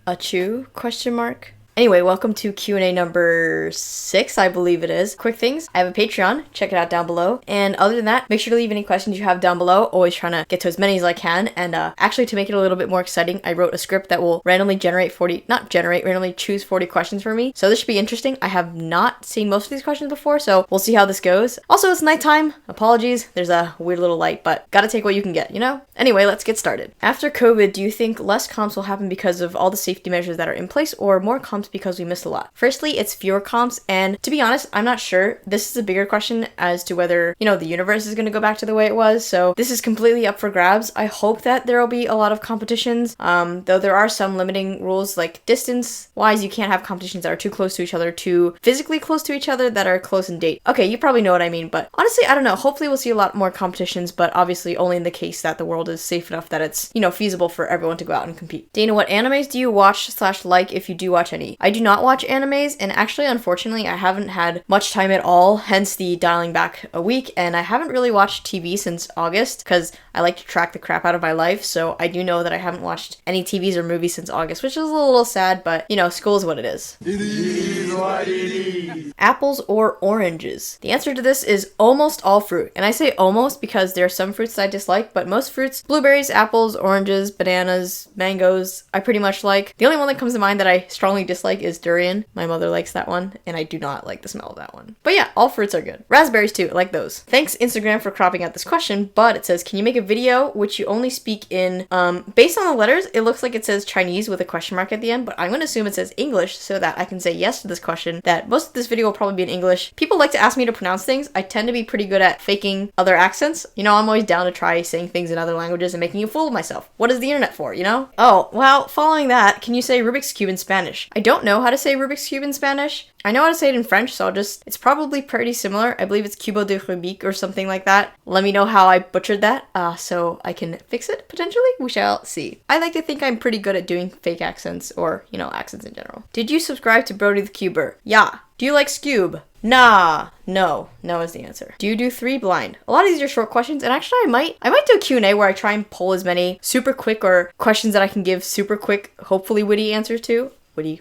A chew? Question mark. Anyway, welcome to Q&A number 6, I believe it is. Quick things, I have a Patreon, check it out down below. And other than that, make sure to leave any questions you have down below. Always trying to get to as many as I can. And actually, to make it a little bit more exciting, I wrote a script that will randomly randomly choose 40 questions for me. So this should be interesting. I have not seen most of these questions before, so we'll see how this goes. Also, it's nighttime. Apologies, there's a weird little light, but gotta take what you can get, you know? Anyway, let's get started. After COVID, do you think less comps will happen because of all the safety measures that are in place, or more comps because we missed a lot? Firstly, it's fewer comps, and to be honest, I'm not sure. This is a bigger question as to whether, you know, the universe is going to go back to the way it was, so this is completely up for grabs. I hope that there will be a lot of competitions, though there are some limiting rules, like distance-wise, you can't have competitions that are too close to each other, too physically close to each other, that are close in date. Okay, you probably know what I mean, but honestly, I don't know. Hopefully we'll see a lot more competitions, but obviously only in the case that the world is safe enough that it's, you know, feasible for everyone to go out and compete. Dana, what animes do you watch / like if you do watch any? I do not watch animes, and actually, unfortunately, I haven't had much time at all, hence the dialing back a week, and I haven't really watched TV since August, because I like to track the crap out of my life, so I do know that I haven't watched any TVs or movies since August, which is a little sad, but, you know, school is what it is. It is what it is. Apples or oranges? The answer to this is almost all fruit, and I say almost because there are some fruits that I dislike, but most fruits, blueberries, apples, oranges, bananas, mangoes, I pretty much like. The only one that comes to mind that I strongly dislike is durian. My mother likes that one, and I do not like the smell of that one. But yeah, all fruits are good. Raspberries too, I like those. Thanks Instagram for cropping out this question, but it says, can you make a video which you only speak in, based on the letters, it looks like it says Chinese with a question mark at the end, but I'm going to assume it says English so that I can say yes to this question, that most of this video will probably be in English. People like to ask me to pronounce things. I tend to be pretty good at faking other accents. You know, I'm always down to try saying things in other languages and making a fool of myself. What is the internet for, you know? Oh, well, following that, can you say Rubik's Cube in Spanish? I don't know how to say Rubik's Cube in Spanish. I know how to say it in French, so it's probably pretty similar. I believe it's Cubo de Rubik or something like that. Let me know how I butchered that, so I can fix it, potentially. We shall see. I like to think I'm pretty good at doing fake accents, or, you know, accents in general. Did you subscribe to Brody the Cuber? Yeah. Do you like Scoob? Nah. No is the answer. Do you do 3 blind? A lot of these are short questions, and actually I might do a Q&A where I try and pull as many super quick or questions that I can give super quick, hopefully witty answers to.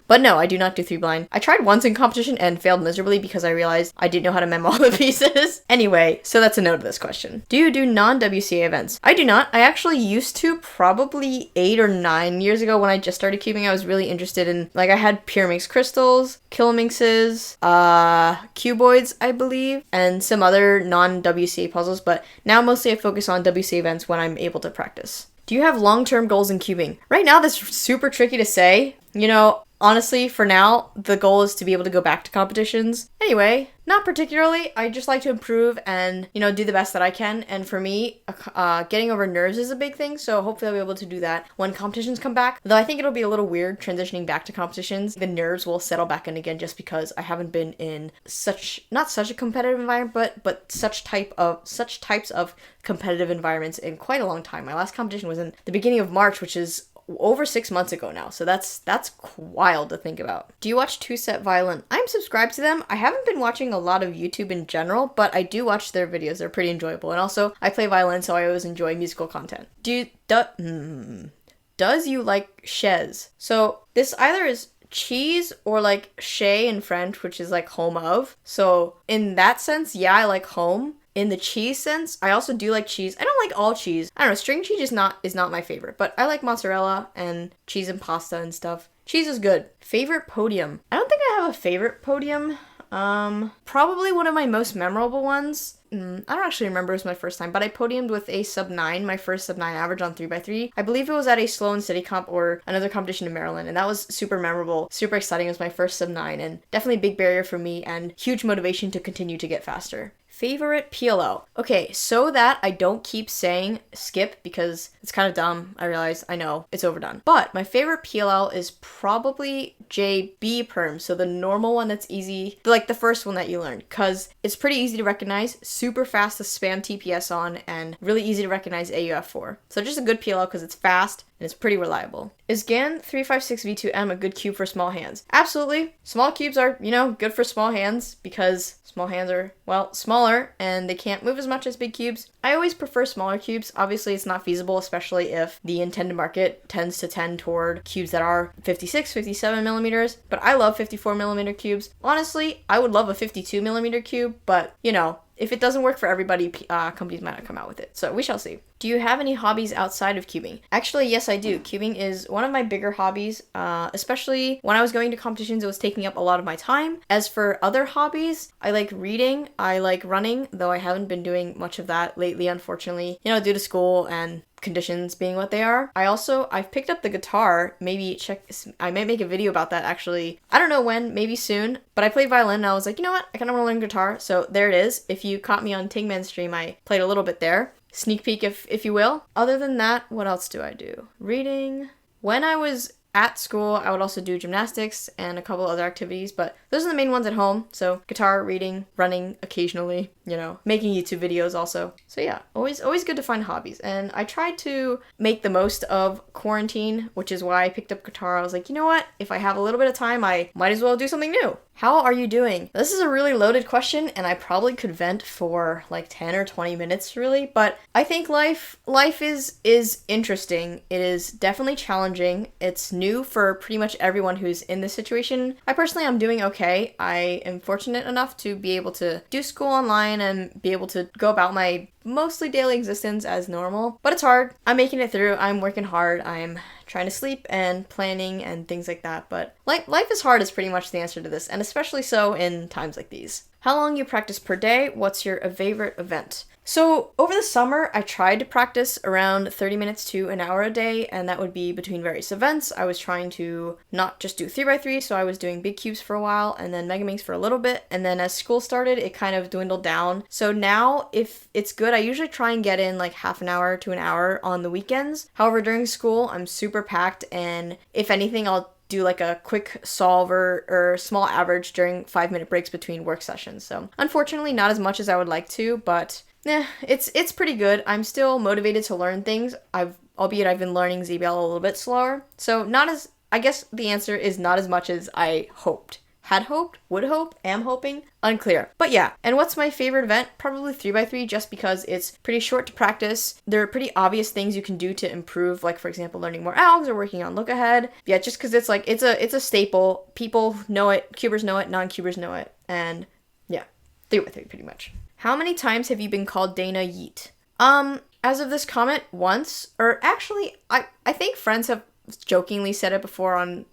But no, I do not do 3 blind. I tried once in competition and failed miserably because I realized I didn't know how to memo all the pieces. Anyway, so that's a no to this question. Do you do non-WCA events? I do not. I actually used to probably 8 or 9 years ago when I just started cubing. I was really interested in, like, I had Pyraminx crystals, Kilominxes, cuboids, I believe, and some other non-WCA puzzles, but now mostly I focus on WCA events when I'm able to practice. Do you have long-term goals in cubing? Right now, that's super tricky to say. You know, honestly, for now, the goal is to be able to go back to competitions. Anyway, not particularly. I just like to improve and, you know, do the best that I can. And for me, getting over nerves is a big thing. So hopefully I'll be able to do that when competitions come back. Though I think it'll be a little weird transitioning back to competitions. The nerves will settle back in again just because I haven't been in not such a competitive environment, but such types of competitive environments in quite a long time. My last competition was in the beginning of March, which is over 6 months ago now, so that's wild to think about. Do you watch Two Set Violin? I'm subscribed to them. I haven't been watching a lot of YouTube in general, but I do watch their videos. They're pretty enjoyable, and also I play violin, so I always enjoy musical content. Does you like chaise? So this either is cheese or like chez in French, which is like home of. So in that sense, yeah, I like home. In the cheese sense, I also do like cheese. I don't like all cheese. I don't know, string cheese is not my favorite, but I like mozzarella and cheese and pasta and stuff. Cheese is good. Favorite podium? I don't think I have a favorite podium. Probably one of my most memorable ones. I don't actually remember it was my first time, but I podiumed with a sub 9, my first sub 9 average on 3x3. I believe it was at a Slow and Steady comp or another competition in Maryland, and that was super memorable, super exciting. It was my first sub 9, and definitely a big barrier for me and huge motivation to continue to get faster. Favorite PLO? Okay, so that I don't keep saying skip because it's kind of dumb. I realize, I know, it's overdone. But my favorite PLL is probably JB perm, so the normal one that's easy, like the first one that you learned, because it's pretty easy to recognize, super fast to spam TPS on, and really easy to recognize AUF for. So just a good PLL because it's fast, and it's pretty reliable. Is GAN 356V2M a good cube for small hands? Absolutely. Small cubes are, good for small hands because small hands are, smaller and they can't move as much as big cubes. I always prefer smaller cubes. Obviously, it's not feasible, especially if the intended market tends to tend toward cubes that are 56, 57 millimeters, but I love 54 millimeter cubes. Honestly, I would love a 52 millimeter cube, but, if it doesn't work for everybody, companies might not come out with it. So we shall see. Do you have any hobbies outside of cubing? Actually, yes, I do. Cubing is one of my bigger hobbies, especially when I was going to competitions, it was taking up a lot of my time. As for other hobbies, I like reading, I like running, though I haven't been doing much of that lately, unfortunately, due to school and conditions being what they are. I've picked up the guitar. I might make a video about that actually. I don't know when, maybe soon, but I played violin and I was like, you know what? I kind of want to learn guitar. So there it is. If you caught me on Tingman's stream, I played a little bit there. Sneak peek if you will. Other than that, what else do I do? Reading. When I was at school, I would also do gymnastics and a couple other activities, but those are the main ones at home. So guitar, reading, running occasionally, making YouTube videos also. So yeah, always good to find hobbies. And I tried to make the most of quarantine, which is why I picked up guitar. I was like, you know what? If I have a little bit of time, I might as well do something new. How are you doing? This is a really loaded question, and I probably could vent for like 10 or 20 minutes really, but I think life is interesting. It is definitely challenging. It's new for pretty much everyone who's in this situation. I personally am doing okay. I am fortunate enough to be able to do school online and be able to go about my mostly daily existence as normal, but it's hard. I'm making it through. I'm working hard. I'm trying to sleep and planning and things like that, but life is hard is pretty much the answer to this, and especially so in times like these. How long you practice per day? What's your favorite event? So over the summer, I tried to practice around 30 minutes to an hour a day, and that would be between various events. I was trying to not just do 3x3, so I was doing big cubes for a while, and then Megaminx for a little bit, and then as school started, it kind of dwindled down. So now, if it's good, I usually try and get in like half an hour to an hour on the weekends. However, during school, I'm super packed, and if anything, I'll do like a quick solve or small average during 5-minute breaks between work sessions. So unfortunately, not as much as I would like to, but it's pretty good. I'm still motivated to learn things. Albeit I've been learning ZBL a little bit slower. So I guess the answer is not as much as I hoped. Had hoped, would hope, am hoping, unclear. But yeah, and what's my favorite event? Probably 3x3, just because it's pretty short to practice. There are pretty obvious things you can do to improve, like for example, learning more algs or working on look ahead. Yeah, just because it's a staple. People know it, cubers know it, non-cubers know it, and yeah, 3x3 pretty much. How many times have you been called Dana YEET? As of this comment, once, or actually, I think friends have jokingly said it before on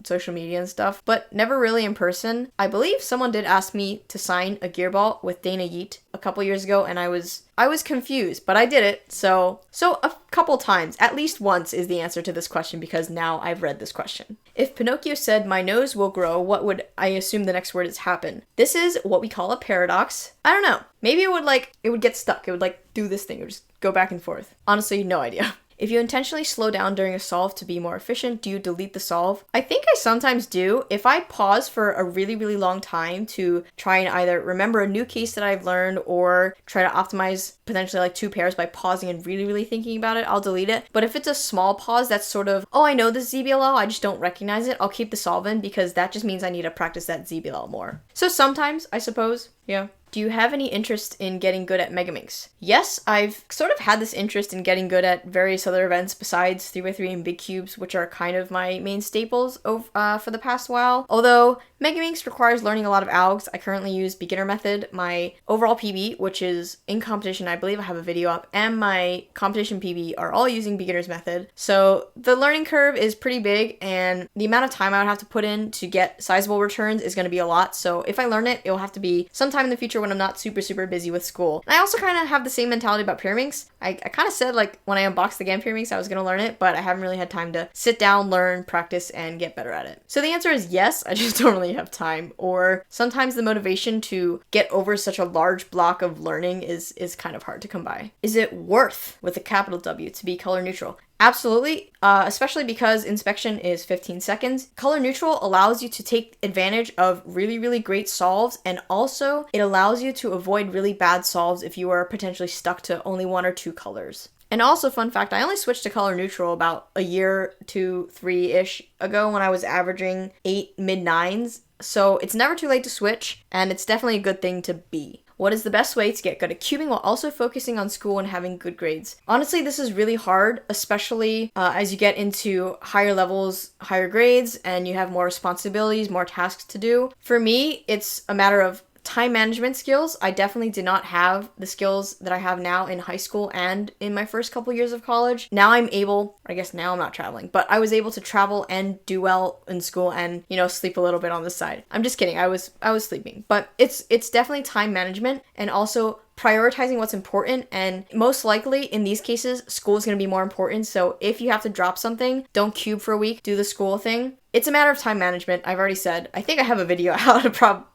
social media and stuff, but never really in person. I believe someone did ask me to sign a gear ball with Dana YEET a couple years ago, and I was confused, but I did it. So a couple times, at least once is the answer to this question, because now I've read this question. If Pinocchio said, "My nose will grow," what would I assume the next word is happen? This is what we call a paradox. I don't know. Maybe it would get stuck. It would do this thing. It would just go back and forth. Honestly, no idea. If you intentionally slow down during a solve to be more efficient, do you delete the solve? I think I sometimes do. If I pause for a really, really long time to try and either remember a new case that I've learned or try to optimize potentially like 2 pairs by pausing and really, really thinking about it, I'll delete it. But if it's a small pause that's sort of, oh, I know this ZBLL, I just don't recognize it, I'll keep the solve in, because that just means I need to practice that ZBLL more. So sometimes, I suppose, yeah. Do you have any interest in getting good at Megaminx? Yes, I've sort of had this interest in getting good at various other events besides 3x3 and big cubes, which are kind of my main staples for the past while. Although Megaminx requires learning a lot of algs, I currently use beginner method. My overall PB, which is in competition, I believe I have a video up, and my competition PB are all using beginner's method. So the learning curve is pretty big, and the amount of time I would have to put in to get sizable returns is going to be a lot. So if I learn it, it will have to be sometime in the future when I'm not super, super busy with school. And I also kind of have the same mentality about Pyraminx. I kind of said when I unboxed the GAN Pyraminx, I was going to learn it, but I haven't really had time to sit down, learn, practice, and get better at it. So the answer is yes, I just don't really have time, or sometimes the motivation to get over such a large block of learning is kind of hard to come by. Is it worth, with a capital W, to be color neutral? Absolutely, especially because inspection is 15 seconds. Color neutral allows you to take advantage of really, really great solves, and also it allows you to avoid really bad solves if you are potentially stuck to only 1 or 2 colors. And also, fun fact, I only switched to color neutral about a year to 3-ish ago when I was averaging 8 mid-9s. So it's never too late to switch, and it's definitely a good thing to be. What is the best way to get good at cubing while also focusing on school and having good grades? Honestly, this is really hard, especially as you get into higher levels, higher grades, and you have more responsibilities, more tasks to do. For me, it's a matter of time management skills. I definitely did not have the skills that I have now in high school and in my first couple years of college. Now I'm able, I guess now I'm not traveling, but I was able to travel and do well in school and, sleep a little bit on the side. I'm just kidding. I was sleeping. But it's definitely time management and also prioritizing what's important, and most likely in these cases school is going to be more important. So if you have to drop something, don't cube for a week, do the school thing. It's a matter of time management. I've already said, I think I have a video out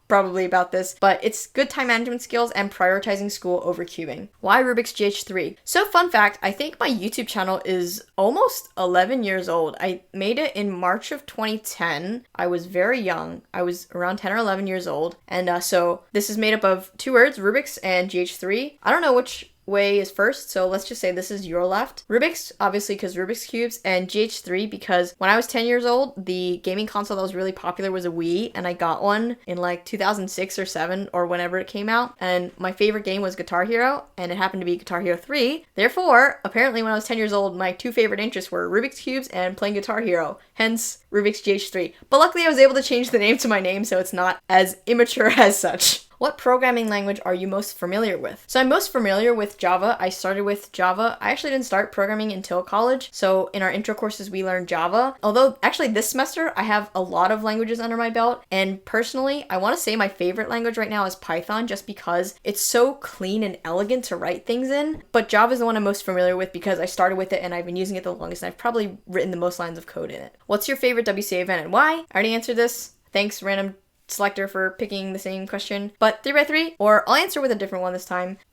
probably about this, but it's good time management skills and prioritizing school over cubing. Why Rubiks GH3? So fun fact, I think my YouTube channel is almost 11 years old. I made it in March of 2010. I was very young. I was around 10 or 11 years old. And so this is made up of 2 words, Rubiks and GH3. I don't know which way is first, so let's just say this is your left. Rubiks, obviously, because Rubik's Cubes, and GH3 because when I was 10 years old, the gaming console that was really popular was a Wii, and I got one in like 2006 or 7 or whenever it came out, and my favorite game was Guitar Hero, and it happened to be Guitar Hero 3. Therefore, apparently when I was 10 years old, my 2 favorite interests were Rubik's Cubes and playing Guitar Hero, hence Rubiks GH3. But luckily I was able to change the name to my name so it's not as immature as such. What programming language are you most familiar with? So I'm most familiar with Java. I started with Java. I actually didn't start programming until college. So in our intro courses, we learned Java. Although actually this semester, I have a lot of languages under my belt. And personally, I want to say my favorite language right now is Python just because it's so clean and elegant to write things in. But Java is the one I'm most familiar with because I started with it and I've been using it the longest and I've probably written the most lines of code in it. What's your favorite WCA event and why? I already answered this. Thanks, random selector, for picking the same question, but 3x3, or I'll answer with a different one this time. 5x5.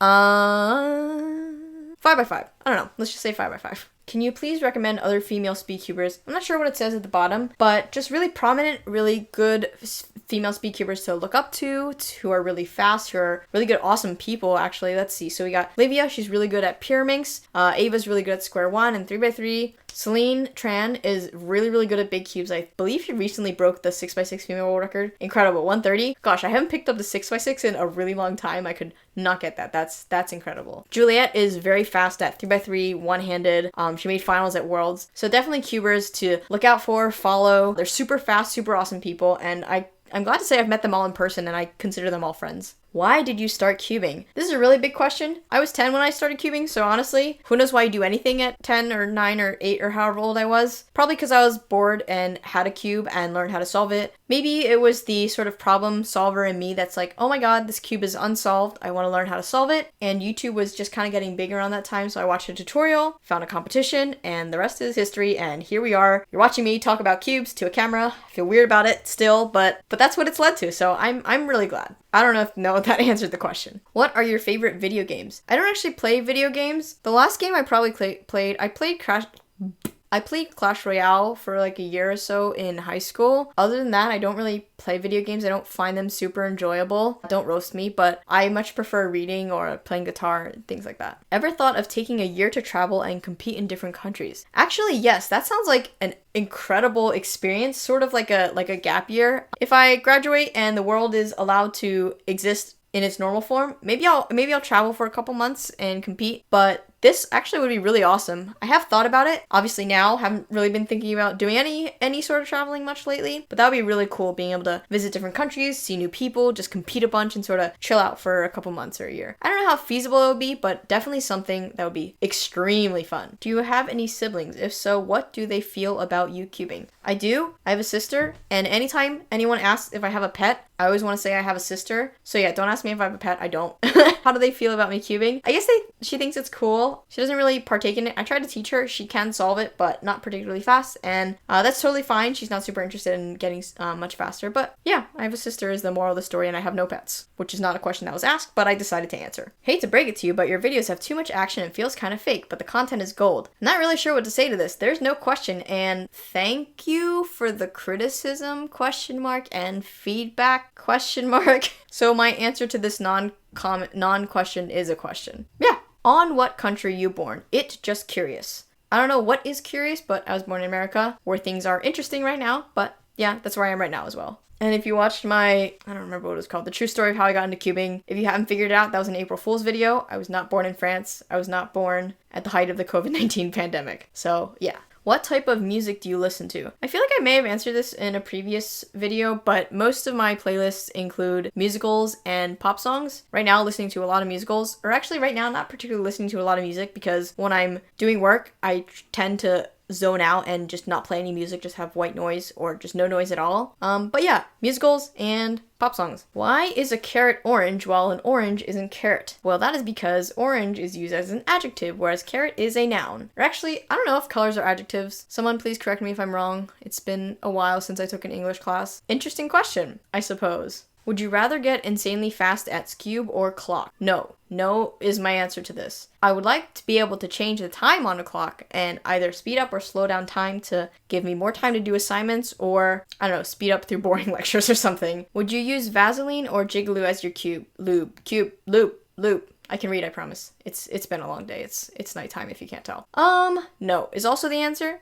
I don't know. Let's just say 5x5. Can you please recommend other female speedcubers? I'm not sure what it says at the bottom, but just really prominent, really good female speedcubers to look up to, who are really fast, who are really good, awesome people, actually. Let's see. So we got Livia. She's really good at Pyraminx. Ava's really good at Square One and 3x3. Celine Tran is really, really good at big cubes. I believe she recently broke the 6x6 female world record. Incredible. 130. Gosh, I haven't picked up the 6x6 in a really long time. I could not get that. That's incredible. Juliet is very fast at 3x3, one-handed. She made finals at Worlds. So definitely cubers to look out for, follow. They're super fast, super awesome people, and I'm glad to say I've met them all in person and I consider them all friends. Why did you start cubing? This is a really big question. I was 10 when I started cubing, so honestly, who knows why you do anything at 10 or 9 or 8 or however old I was? Probably because I was bored and had a cube and learned how to solve it. Maybe it was the sort of problem solver in me that's like, oh my god, this cube is unsolved. I want to learn how to solve it. And YouTube was just kind of getting bigger around that time, so I watched a tutorial, found a competition, and the rest is history, and here we are. You're watching me talk about cubes to a camera. I feel weird about it still, but that's what it's led to, so I'm really glad. I don't know if that answered the question. What are your favorite video games? I don't actually play video games. The last game I probably played, I played Clash Royale for like a year or so in high school. Other than that, I don't really play video games. I don't find them super enjoyable. Don't roast me, but I much prefer reading or playing guitar, things like that. Ever thought of taking a year to travel and compete in different countries? Actually, yes, that sounds like an incredible experience, sort of like a gap year. If I graduate and the world is allowed to exist in its normal form, maybe I'll travel for a couple months and compete, but this actually would be really awesome. I have thought about it. Obviously now, haven't really been thinking about doing any sort of traveling much lately, but that would be really cool, being able to visit different countries, see new people, just compete a bunch and sort of chill out for a couple months or a year. I don't know how feasible it would be, but definitely something that would be extremely fun. Do you have any siblings? If so, what do they feel about you cubing? I do. I have a sister, and anytime anyone asks if I have a pet, I always want to say I have a sister. So yeah, don't ask me if I have a pet. I don't. How do they feel about me cubing? I guess she thinks it's cool. She doesn't really partake in it. I try to teach her. She can solve it, but not particularly fast. And that's totally fine. She's not super interested in getting much faster. But yeah, I have a sister is the moral of the story, and I have no pets, which is not a question that was asked, but I decided to answer. Hate to break it to you, but your videos have too much action and feels kind of fake, but the content is gold. I'm not really sure what to say to this. There's no question, and thank you for the criticism, ? And feedback, ? So my answer to this non-question is a question. Yeah. On what country you born? It just curious. I don't know what is curious, but I was born in America, where things are interesting right now, but yeah, that's where I am right now as well. And if you watched my, I don't remember what it was called, the true story of how I got into cubing, if you haven't figured it out, that was an April Fool's video. I was not born in France. I was not born at the height of the COVID-19 pandemic. So yeah. What type of music do you listen to? I feel like I may have answered this in a previous video, but most of my playlists include musicals and pop songs. Right now, listening to a lot of musicals, or actually right now, not particularly listening to a lot of music, because when I'm doing work, I tend to zone out and just not play any music, just have white noise or just no noise at all. But yeah, musicals and pop songs. Why is a carrot orange while an orange isn't carrot? Well, that is because orange is used as an adjective, whereas carrot is a noun. Or actually, I don't know if colors are adjectives. Someone please correct me if I'm wrong. It's been a while since I took an English class. Interesting question, I suppose. Would you rather get insanely fast at Scube or clock? No. No is my answer to this. I would like to be able to change the time on a clock and either speed up or slow down time to give me more time to do assignments, or, I don't know, speed up through boring lectures or something. Would you use Vaseline or Jigaloo as your lube? Lube. I can read, I promise. It's been a long day. It's nighttime if you can't tell. No is also the answer.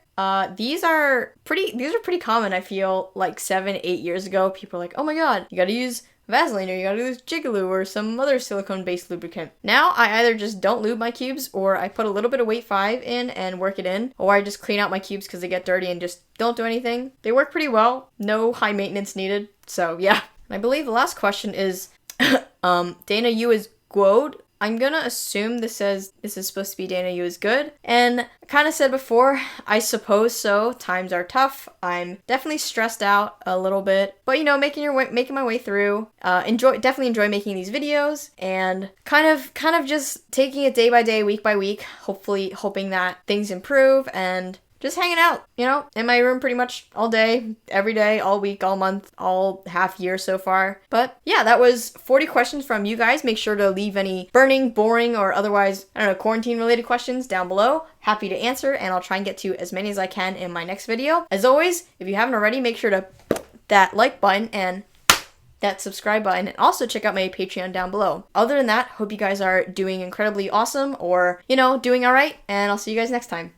These are pretty common. I feel like 7-8 years ago, people were like, oh my god, you gotta use Vaseline or you gotta use Jigaloo or some other silicone-based lubricant. Now, I either just don't lube my cubes, or I put a little bit of weight 5 in and work it in, or I just clean out my cubes because they get dirty and just don't do anything. They work pretty well. No high maintenance needed. So yeah. And I believe the last question is, Dana U is Guode. I'm gonna assume this says this is supposed to be Dana U is good. And I kind of said before, I suppose so. Times are tough. I'm definitely stressed out a little bit, but you know, making my way through. Definitely enjoy making these videos, and kind of just taking it day by day, week by week. Hopefully, hoping that things improve and just hanging out, you know, in my room pretty much all day, every day, all week, all month, all half year so far. But yeah, that was 40 questions from you guys. Make sure to leave any burning, boring, or otherwise, I don't know, quarantine related questions down below. Happy to answer, and I'll try and get to as many as I can in my next video. As always, if you haven't already, make sure to that like button and that subscribe button, and also check out my Patreon down below. Other than that, hope you guys are doing incredibly awesome, or, you know, doing all right, and I'll see you guys next time.